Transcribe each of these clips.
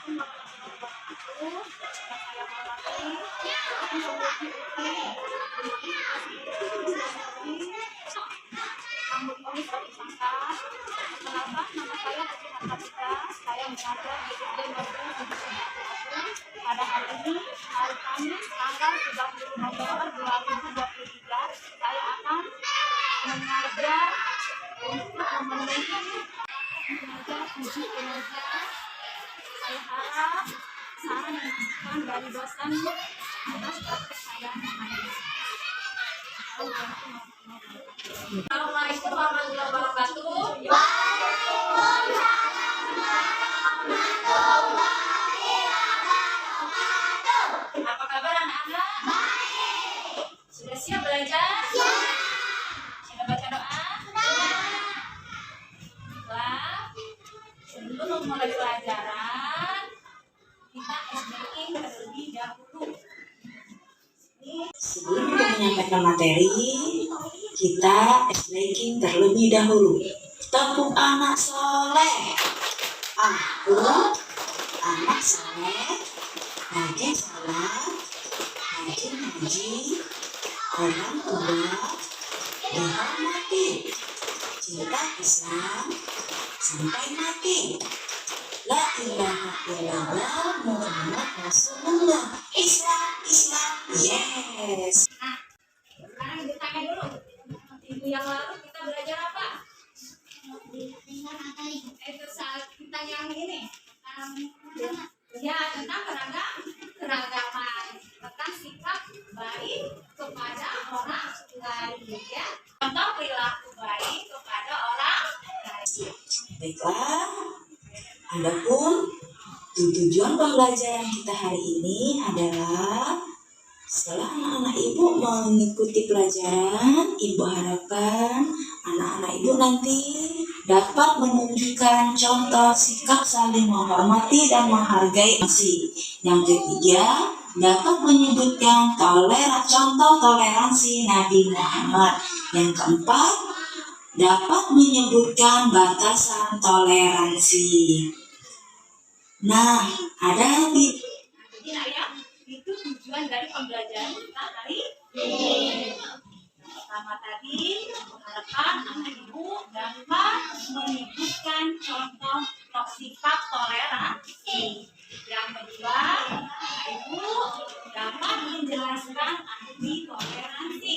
Pada hari ini, hari Kamis, tanggal 30 November 2023, saya akan mengajar untuk mengajar uji kinerja. Saya harap saran dan masukan dari dosen atas praktek saya hari ini. Assalamualaikum warahmatullahi wabarakatuh. Apa kabar anak-anak? Sudah siap belajar? Sudah baca doa? Wah, sebelum memulai pelajaran, kita SBI terlebih dahulu. Sebelum kita menyampaikan materi, kita SBI terlebih dahulu. Tepuk anak soleh. Aku anak soleh, rajin salat, rajin ngaji, orang tua dihormati, cinta Islam sampai mati. La ilaha illallah Muhammad Rasulullah. Islam, yes. Nah, sekarang ditanya dulu. Minggu yang lalu kita belajar apa? Itu saat kita yang ini. Ya, tentang keragaman, tentang sikap baik kepada orang lain, ya. Contoh perilaku baik kepada orang lain. Baiklah, adapun tujuan pembelajaran kita hari ini adalah setelah anak-anak ibu mengikuti pelajaran, ibu harapkan anak-anak ibu nanti dapat menunjukkan contoh sikap saling menghormati dan menghargai masing. Yang ketiga, dapat menyebutkan contoh toleransi Nabi Muhammad. Yang keempat, dapat menyebutkan batasan toleransi. Nah, ada Jadi ayah, itu tujuan dari pembelajaran kita hari ini. Pertama tadi, mengharapkan anak ibu dapat menyebutkan contoh sikap toleransi. Yang kedua, anak ibu dapat menjelaskan arti toleransi.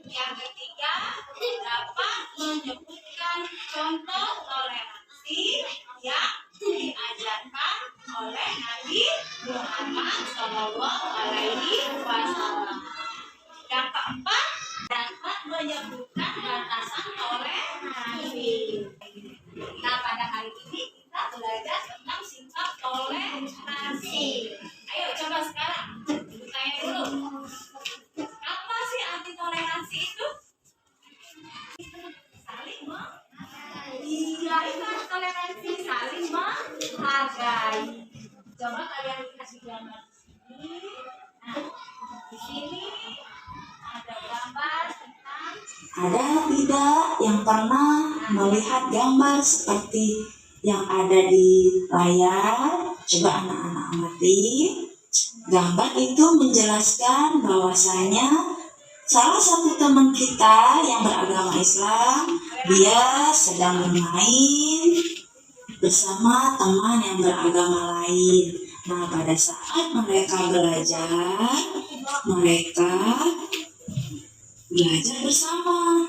Yang ketiga, dapat menyebutkan contoh toleransi yang diajarkan oleh Nabi Muhammad SAW. Yang keempat, dapat menyebutkan batasan toleransi. Nah, pada hari ini kita belajar tentang sikap toleransi. Ayo coba sekarang ibu tanya dulu. Apa sih arti toleransi itu? Saling menghargai. Iya, itu arti toleransi, saling menghargai. Coba kalian kasih gambar di sini. Nah, di sini ada gambar tentang. Ada tidak yang pernah melihat gambar seperti yang ada di layar? Coba anak-anak amati. Gambar itu menjelaskan bahwasanya salah satu teman kita yang beragama Islam, dia sedang bermain bersama teman yang beragama lain. Nah, pada saat mereka belajar bersama.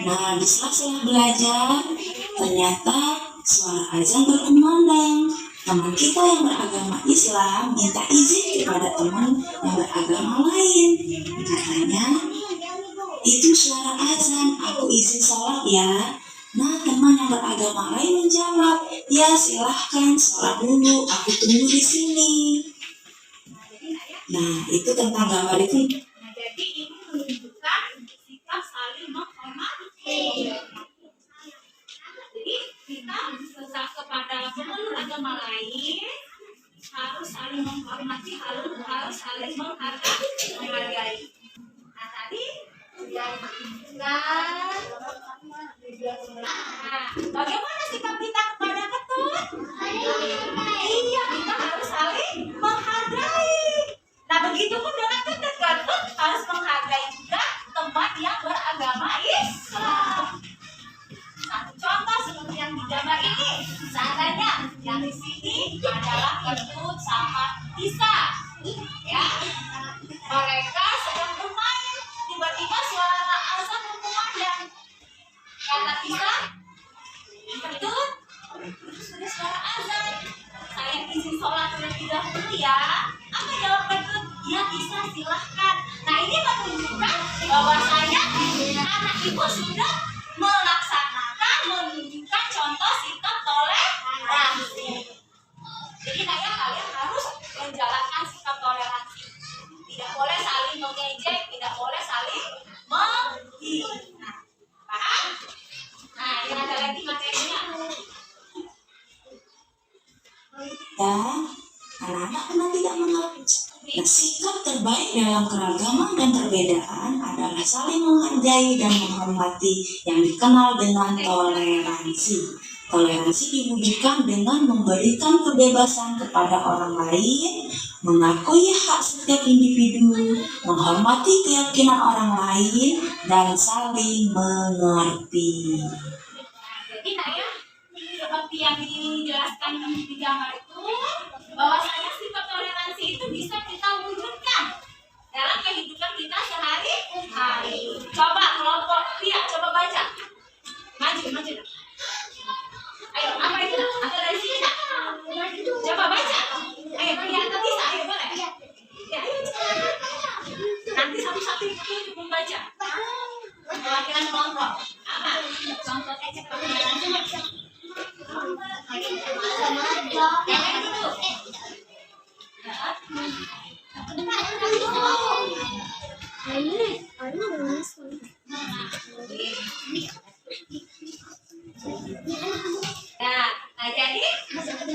Nah, di sela-sela belajar, ternyata suara azan berkumandang. Teman kita yang beragama Islam minta izin kepada teman yang beragama lain. Katanya, itu suara azan, aku izin sholat ya. Nah, teman yang beragama lain menjawab, ya silahkan sholat dulu, aku tunggu di sini. Nah, itu tentang gambar itu. Nah, jadi ini menunjukkan sikap saling menghormati. Jadi kita kepada pemeluk agama lain harus saling menghormati, harus saling menghargai. Nah, tadi sudah ditunjukkan. Nah, bagaimana sikap kita kepada ketut? Iya, kita harus Yang di sini adalah Kentut sama Tisa. Ya, mereka sedang bermain. Tiba-tiba suara azan berkumandang. Kata Tisa, Kentut, itu sudah suara azan. Saya izin sholat terlebih dahulu ya. Apa jawab Kentut? Ya Tisa, silahkan. Nah ini menunjukkan bahwa saya anak ibu sudah melaksanakan, menunjukkan contoh sikap toleransi. Jadi kalian harus menjalankan sikap toleransi. Tidak boleh saling mengejek, tidak boleh saling menghina. Paham? Nah, ini ada lagi materinya. Ya, anak-anak pernah tidak mengerti. Nah, sikap terbaik dalam keragaman dan perbedaan adalah saling menghargai dan menghormati yang dikenal dengan toleransi. Toleransi diwujudkan dengan memberikan kebebasan kepada orang lain, mengakui hak setiap individu, menghormati keyakinan orang lain, dan saling mengerti. Jadi saya seperti yang dijelaskan di gambar itu, bahwasanya sikap toleransi itu bisa kita wujudkan dalam kehidupan kita sehari-hari. Coba kelompok lihat, coba baca. Maju. Ayo, apa itu? Atau dari sini nak? Coba baca. Ayo, kelihatan bisa, ayo boleh. Ya, ayo cepat. Nanti satu-satu ikut membaca. Perwakilan kelompok. Apa? Contoh ecek toleransi. Yang lain dulu. Nah, jadi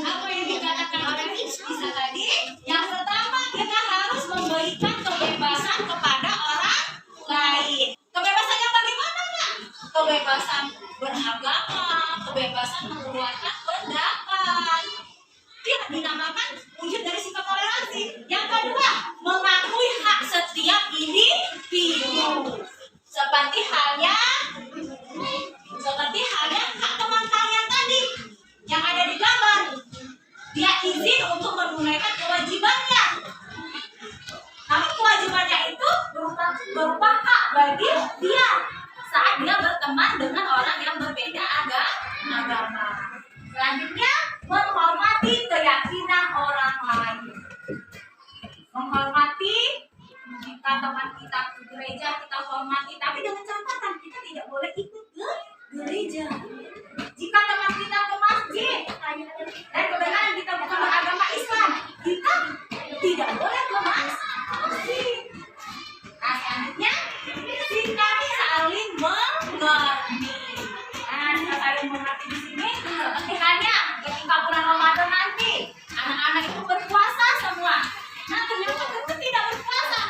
apa yang dikatakan oleh Isa tadi? Yang pertama, kita harus memberikan kebebasan kepada orang lain. Kebebasan yang bagaimana, Nak? Kebebasan beragama, kebebasan mengeluarkan pendapat. Dia dinamakan wujud dari sikap toleransi. Yang kedua, mengakui hak setiap individu. Seperti halnya hak teman kalian tadi yang ada di gambar. Dia izin untuk menunaikan kewajibannya. Namun kewajibannya itu berupa hak bagi dia saat dia berteman dengan orang yang berbeda agama. Selanjutnya, menghormati keyakinan orang lain. Menghormati, jika teman kita ke gereja, kita hormati, tapi dengan catatan kita tidak boleh ikut ke gereja. Jika teman kita ke masjid, dan kebenaran kita bukan beragama Islam, kita tidak boleh ke masjid. Nah, selanjutnya, sikap saling mengerti. Nah, sikap saling mengerti di sini seperti halnya ketika bulan Ramadan nanti, anak-anak itu berpuasa semua. Nah, ternyata kita tidak berpuasa.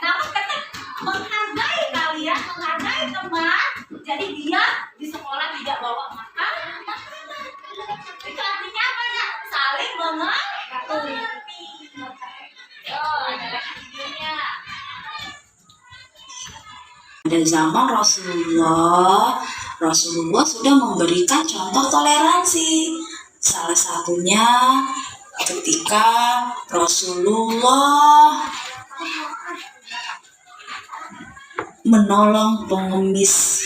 Namun kita menghargai kalian, menghargai teman. Jadi dia di sekolah tidak bawa makanan. Itu artinya apa, Nak? Saling mengerti. Ada lagi videonya. Pada zaman Rasulullah sudah memberikan contoh toleransi. Salah satunya ketika Rasulullah menolong pengemis,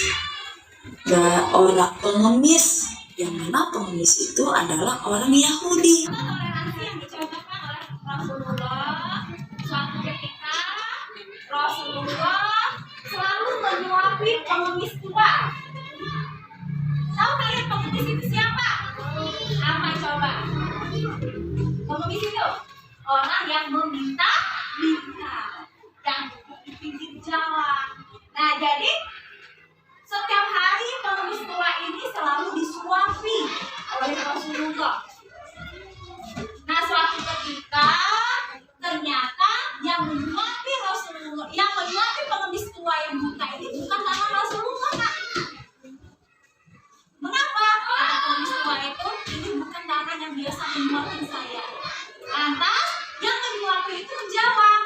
orang pengemis, yang mana pengemis itu adalah orang Yahudi. Toleransi yang dicontohkan oleh Rasulullah. Suatu ketika Rasulullah selalu menyuapi pengemis tua. Tahu kalian pengemis itu siapa? Apa coba? Pengemis itu orang yang meminta, yang di pinggir jalan. Nah, jadi setiap hari pengemis tua ini selalu disuapi oleh Rasulullah. Nah, suatu ketika ternyata yang menyuapi Rasulullah, yang menyuapi pengemis tua yang buta ini bukan karena Rasulullah, Kak. Mengapa? Kata pengemis tua itu, ini bukan tangan yang biasa menyuapi saya. Lantas yang menyuapi itu menjawab,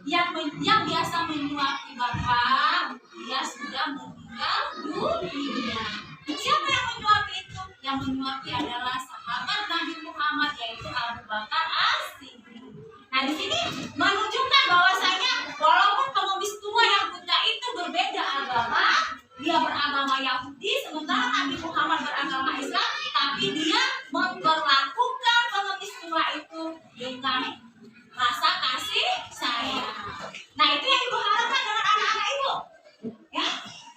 yang biasa menyuapi Bapak, dia sudah meninggal dunia. Siapa yang menyuapi itu? Yang menyuapi adalah bakal asik. Nah, di sini menunjukkan bahwasanya walaupun pengemis tua yang buta itu berbeda agama, dia beragama Yahudi sementara Nabi Muhammad beragama Islam, tapi dia memperlakukan pengemis tua itu dengan rasa kasih sayang. Nah, itu yang Ibu harapkan dengan anak-anak Ibu. Ya.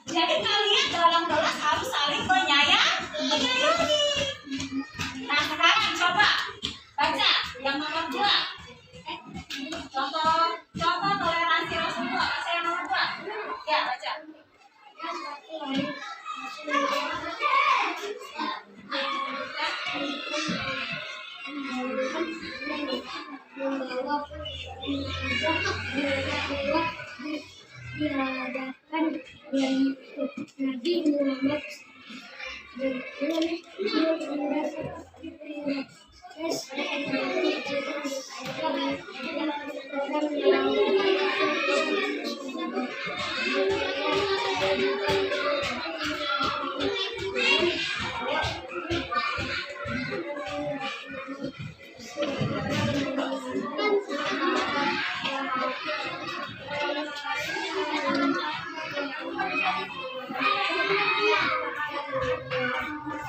Jadi kalian dalam kelas harus saling menyayangi. Nah, sekarang coba baca yang nomor 2. Contoh toleransi Rasulullah. Baca yang nomor 2. Ya, baca. Diadakan dari Nabi Muhammad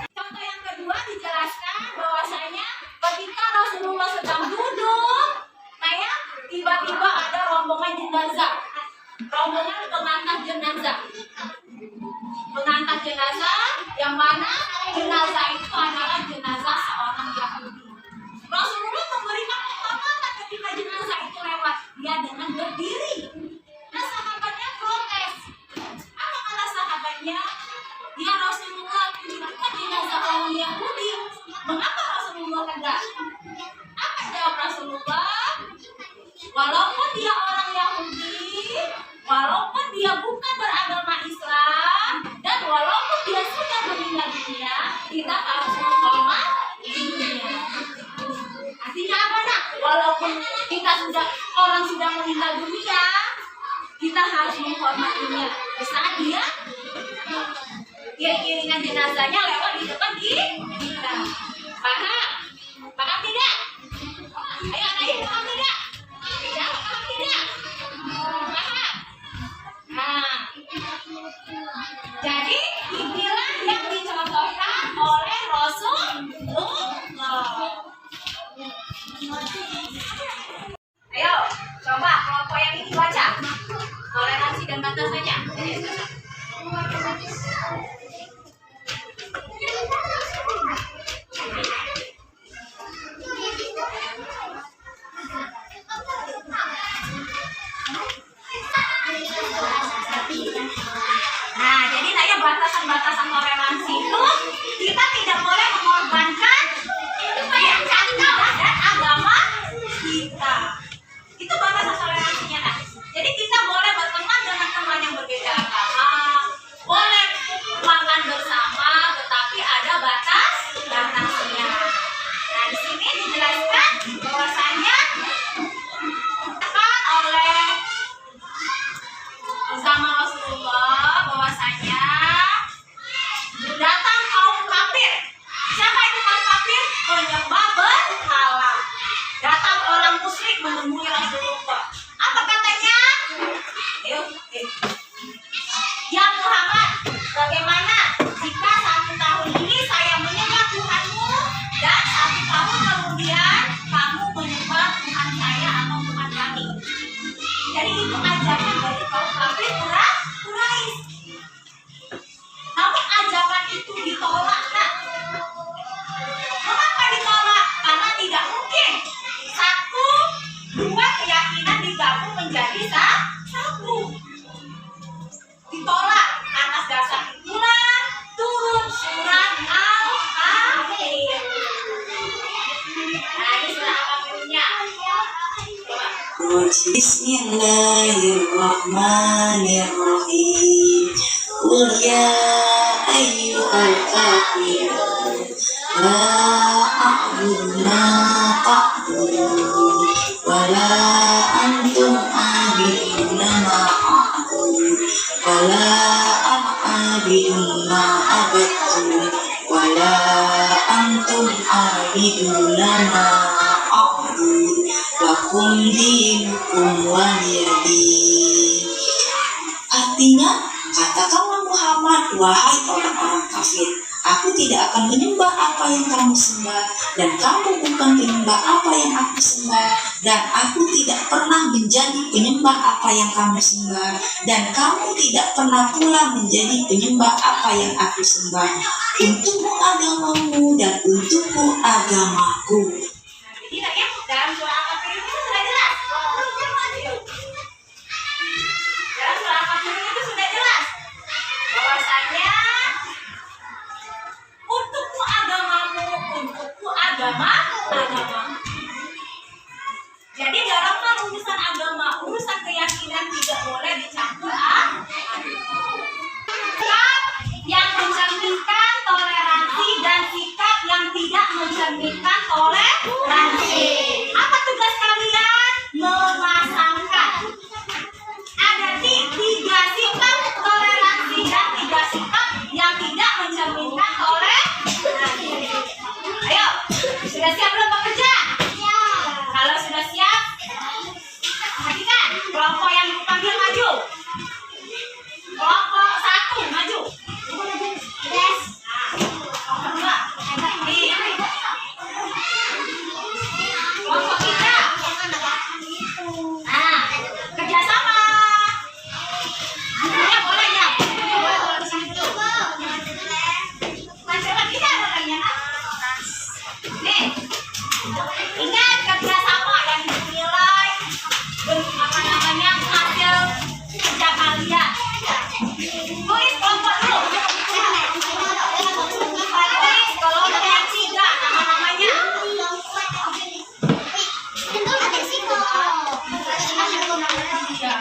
Contoh yang kedua dijelaskan bahwasanya ketika Rasulullah sedang duduk, nah ya, tiba-tiba ada rombongan jenazah, rombongan pengantar jenazah, yang mana jenazah itu adalah jenazah seorang Yahudi. Rasulullah memberikan penghormatan ketika jenazah itu lewat, dia dengan berdiri. Nah, sahabatnya protes. Apa kata sahabatnya? Ya Rasulullah, itu kan jenazah orang Yahudi. Mengapa Rasulullah tegak? Apa jawab Rasulullah? Walaupun dia orang Yahudi, walaupun dia bukan beragama Islam, dan walaupun dia sudah meninggal dunia, kita harus menghormatinya. Artinya apa, Nak? Walaupun orang sudah meninggal dunia, kita harus menghormatinya. Di saat dia iring-iringan jenazahnya lewat di depan kita. Paham? Paham tidak? Ayo anak ibu, paham tidak? Jawab, paham tidak? Paham? Nah, jadi inilah yang dicontohkan oleh Rasulullah. Ayo, coba kelompok yang ini baca. Toleransi dan batasannya. Nah, jadi saya batasan-batasan toleransi itu kita tidak boleh mengorbankan keyakinan dan agama kita. Itu batasan toleransinya, Nak. Jadi kita boleh berteman dengan teman yang berbeda agama, boleh makan bersama, tetapi ada batasnya. Nah, di sini dijelaskan bahwasanya oleh zaman Rasulullah bahwasanya datang kaum kafir. Siapa itu kaum kafir? Penyembah berhala. Datang orang musyrik menemui Rasulullah. Apa katanya? Ya Muhammad, bagaimana jika 1 tahun ini saya menyembah Tuhanmu dan 1 tahun kemudian kamu menyembah Tuhan saya atau Tuhan kami? Jadi itu ajakan dari kaum kafir Quraisy. Namun ajakan itu ditolak, Nak. Mengapa ditolak? Karena tidak mungkin 1, 2 keyakinan digabung menjadi satu. Ditolak. Atas dasar itulah turun surat Al-Kahfi. Nah, ini surat Al-Kahfinya. Bismillahirrahmanirrahim. Qul ya ayyuhal kafirun la a'budu ma ta'budun wa la antum a'biduna ma a'budu wa la ana a'bidun ma abadtum wa la antum a'biduna ma a'budu dinukum waliyadin. Artinya, katakanlah Muhammad, wahai orang-orang kafir, aku tidak akan menyembah apa yang kamu sembah, dan kamu bukan penyembah apa yang aku sembah, dan aku tidak pernah menjadi penyembah apa yang kamu sembah, dan kamu tidak pernah pula menjadi penyembah apa yang aku sembah. Untukmu agamamu dan untukku agamaku. Tidak ya, dalam surah Al-Kafirun itu sudah jelas. Dalam surah Al-Kafirun itu sudah jelas bahwasanya untukmu agamamu, untukku agamamu. Jadi dalam hal urusan agama, urusan keyakinan tidak boleh dicampur sikap yang mencerminkan toleransi dan sikap yang tidak mencerminkan toleransi. Apa tugas kalian? Memasangkan. Ada tiga sikap toleransi dan tiga sikap yang tidak mencerminkan toleransi. Ayo, sudah siap belum bekerja? Kalau sudah siap, perhatikan kelompok yang dipanggil maju. Kelompok 1 maju. Yes. Kelompok 2. Kelompok 3. Nah, kerjasama. Semuanya boleh ya. Coba kita ada pertanyaan. Nih, ingat kerjasama yang dinilai hasil kerja kalian. Tulis kelompok dulu. Tulis kelompok yang 3 nama-namanya. Iya.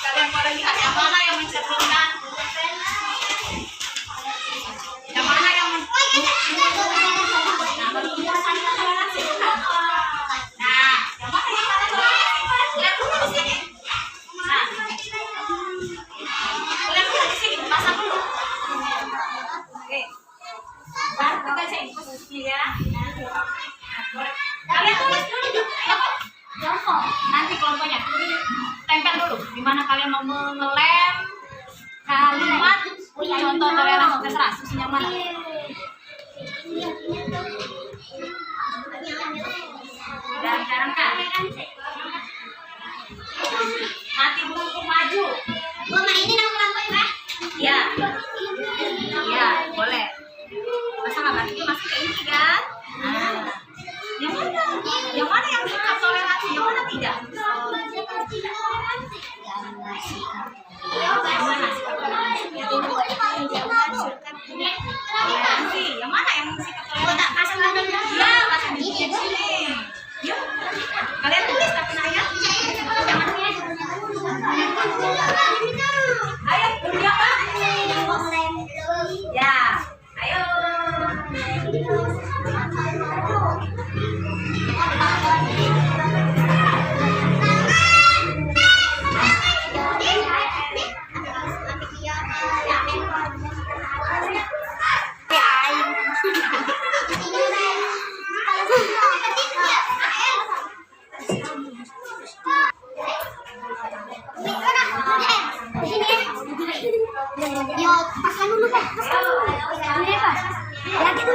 Kalian boleh lihat yang mana yang mencerminkan, yang mana yang nah, baru urusan toleransi. Nah, yang mana yang kalian toleransi? Lihat dulu di sini. Nah, lihat dulu di sini, pasang dulu. Oke. Baru kita cek posisinya ya. Kalian tulis dulu. Ayo, kelompok. Nanti kelompoknya tempel dulu. Di mana kalian mau mengelem kalimat contoh toleransi, terserah susun yang mana. Dan sekarang kan nanti buku maju. Iya. Iya, boleh. Masa nggak berarti masih ke ini kan? Nah, yang mana? Yang mana yang sikap toleransi? Yang mana tidak? Yang mana sikap toleransi? Toleransi. Yang mana yang sikap toleransi? Ya, pasang di sini. Yuk, kalian tulis tapi nanya. Ayo, udah kan? Ya, ayo. Pasang dulu, Pak. Pasang dulu. Ini, Pak. Ya, gitu.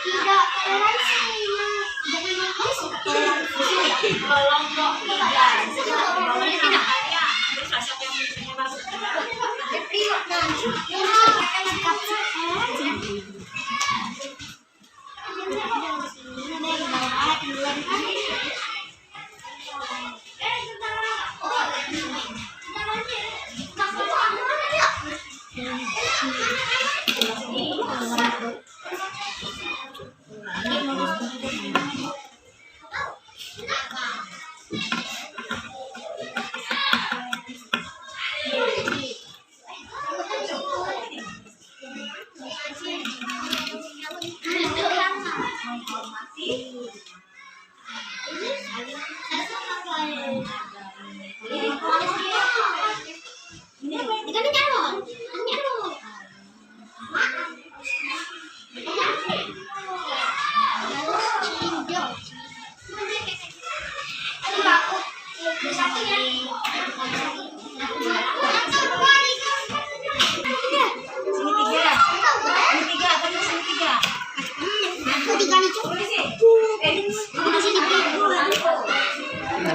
Tidak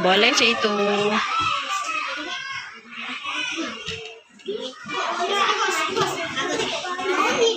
Nggak boleh sih itu. Sudah sama seperti.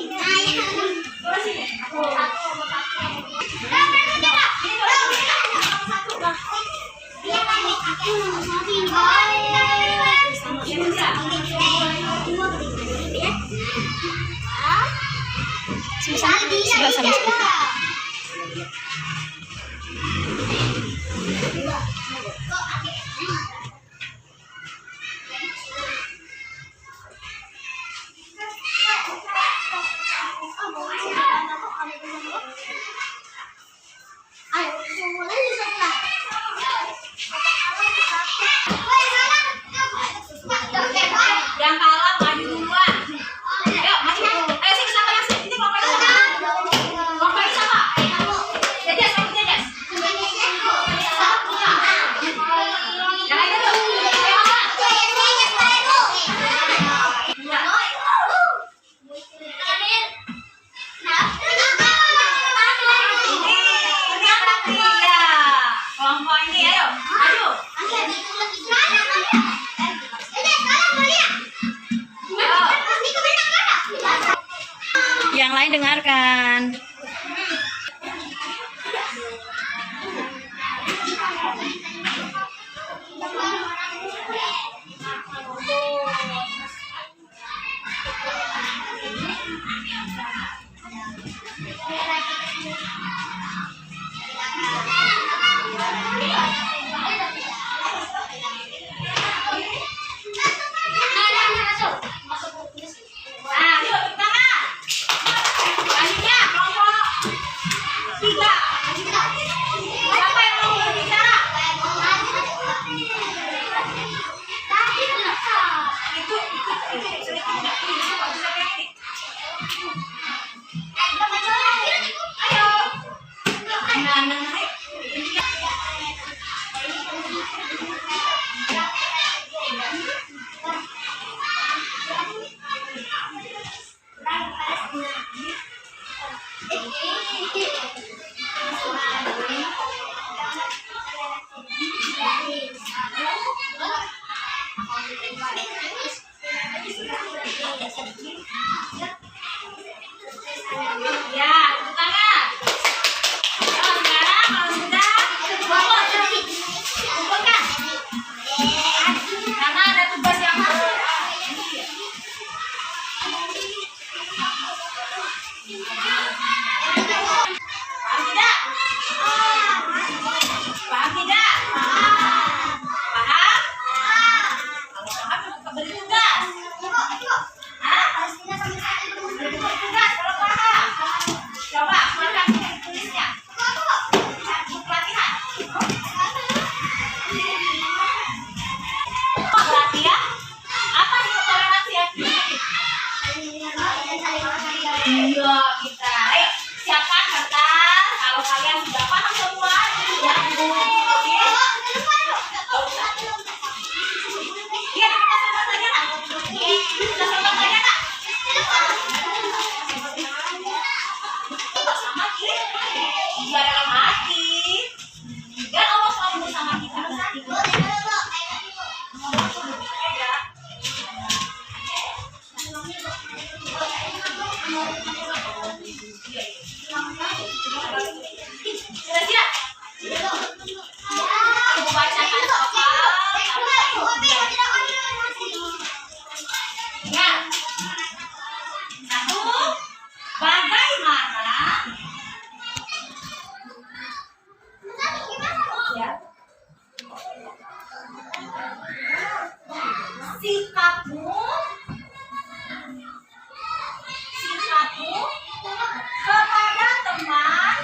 Yang kalah maju duluan. Ayo maju. Ayo sini sama yang sini. Ini kelompoknya sama. Kelompoknya sama. Jejes, kamu jejes. Yang lain dulu. Ayo mama. Ini yang terakhir ya. Kelompok ini ayo maju. Yang lain dengarkan. Nah, yuk tepuk tangan. Selanjutnya kelompok 3. Siapa yang mau berbicara? Itu ayo. Nah, ayo. Ya, tepuk tangan. Oh, sekarang kalau sudah kumpulkan. Karena ada tugas yang harus. Paham tidak? Paham tidak? Paham? Kalau paham, beri tugas. Hah? Beri tugas kalau paham. Coba, keluarkan tulisnya. Pelatihan. Pelatihan? Apa sih toleransi ya? Iya, kita. Ayo, siapkan kertas. Kalau kalian sudah paham semua, ya. Iya, kita sama saja lah. Kita sama saja lah. Bersama kita. Dia dalam hati. Dan Allah selalu bersama kita. Sudah siap? Aku bacakan soal. Ya. 1. Bagaimana? Ya. Sikapmu kepada teman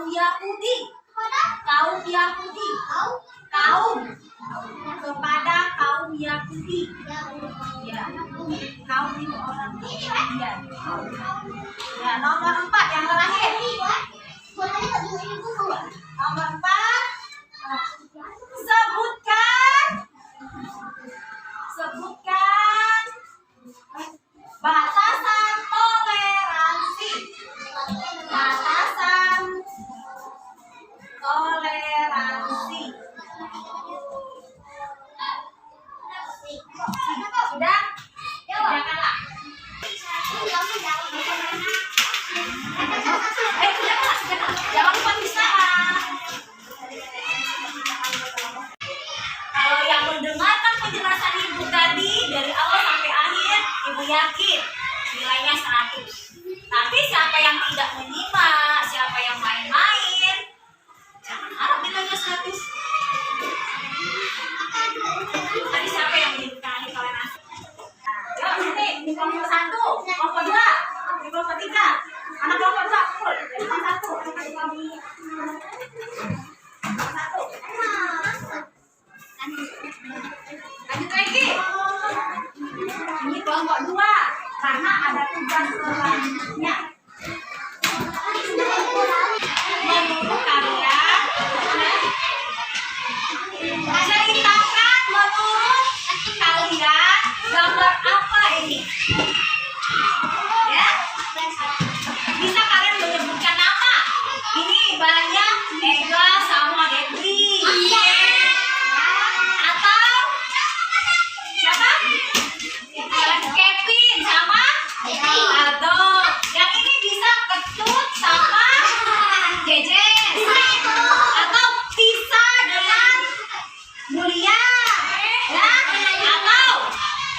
kaum Yahudi. Kaum Yahudi. Kaum kepada kaum Yahudi. Ya. Kaum itu orang ya. Ya, nomor 4 yang terakhir. Nomor 4. Sebutkan batasan toleransi. Batasan toleransi. Sudah? Silakanlah. Jangan lupa bisa. Kalau yang mendengarkan penjelasan ibu tadi dari awal sampai akhir, ibu yakin nilainya 100. Tapi siapa yang tidak menyimak, siapa yang main-main, jangan harap nilainya 100. Tadi siapa yang menyebutkan toleransi? Nah, yuk sini, kelompok 1, kelompok 2, kelompok 3. Anak kelompok 2, kumpul. Kelompok 1. Lanjut lagi. Ini kelompok 2 karena ada tugas selanjutnya. Menurut kalian, ceritakan menurut kalian gambar apa ini? Ya? Bisa kalian menyebutkan nama? Ini banyak Ega sama Debri. Atau siapa? Kevin sama Aldo. Yang ini bisa Ketut sama Jejes. Atau Tisa dengan Mulia. Ya? Atau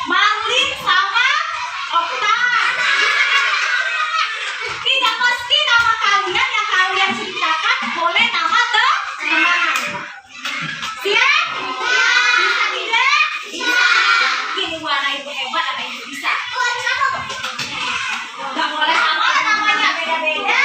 Marlin sama Okta. Tidak mesti nama kalian yang kalian ceritakan, boleh nama teman. Siap? Bisa tidak? Bisa. Gini Bu, anak ibu hebat, anak ibu bisa. Gak boleh sama namanya beda-beda.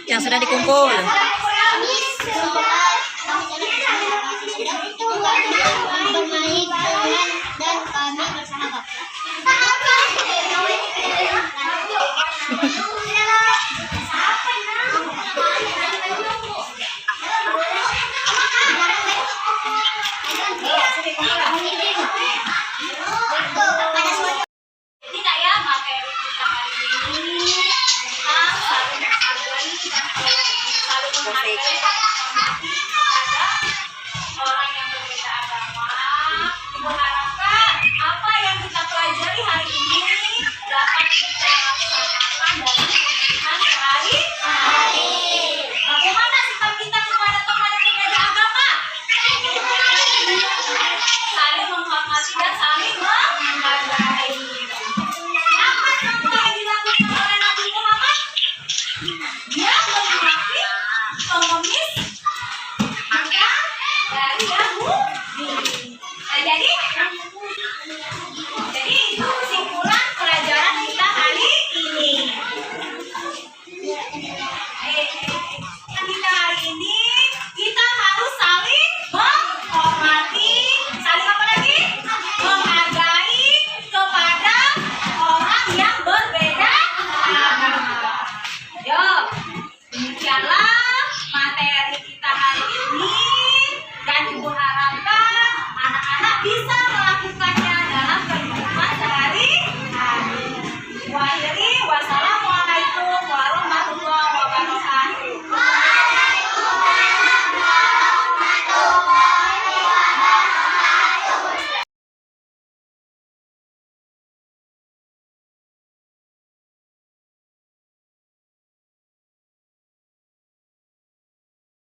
Yang sudah dikumpul. Bermain dan kami bersahabat. Tidak ya, materi kita hari ini tentang saling menghargai dan saling menghargai pada orang yang berbeda agama. Ibu harapkan apa yang kita pelajari hari ini dapat kita laksanakan dalam kehidupan sehari-hari. Bagaimana sikap kita kepada teman yang berbeda agama? Saling menghormati dan saling menghargai. Apa contoh yang dilakukan oleh Nabi Muhammad? Dia menghormati pengemis